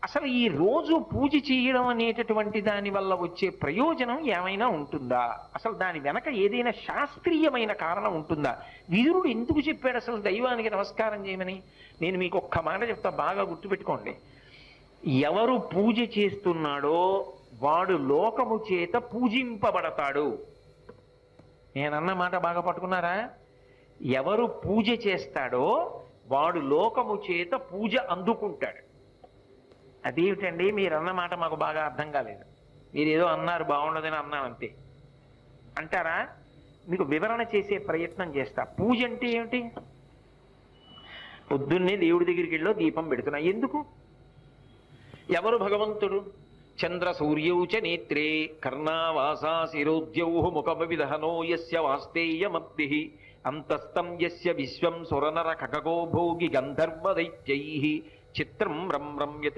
అసలు ఈ రోజు పూజ చేయడం అనేటటువంటి దాని వల్ల వచ్చే ప్రయోజనం ఏమైనా ఉంటుందా? అసలు దాని వెనక ఏదైనా శాస్త్రీయమైన కారణం ఉంటుందా? విదురుడు ఎందుకు చెప్పాడు అసలు దైవానికి నమస్కారం చేయమని? నేను మీకు ఒక్క మాట చెప్తా, బాగా గుర్తుపెట్టుకోండి. ఎవరు పూజ చేస్తున్నాడో వాడు లోకము చేత పూజింపబడతాడు. నేనన్న మాట బాగా పట్టుకున్నారా? ఎవరు పూజ చేస్తాడో వాడు లోకము చేత పూజ అందుకుంటాడు. అదేమిటండి మీరు అన్న మాట మాకు బాగా అర్థం కాలేదు, మీరు ఏదో అన్నారు బాగుండదని అన్నాను అంతే అంటారా? మీకు వివరణ చేసే ప్రయత్నం చేస్తా. పూజ అంటే ఏమిటి? పొద్దున్నే దేవుడి దగ్గరికి వెళ్ళో దీపం పెడుతున్నా, ఎందుకు? ఎవరు భగవంతుడు? చంద్ర సూర్యౌచ నేత్రే కర్ణావాసా శిరోద్యౌ ముఖవిదహనో యస్య వాస్తేయమబ్ధి అంతస్తం యస్య విశ్వం సురనర ఖగో భోగి గంధర్వ దైత్యైః చిత్రం రమ్యతే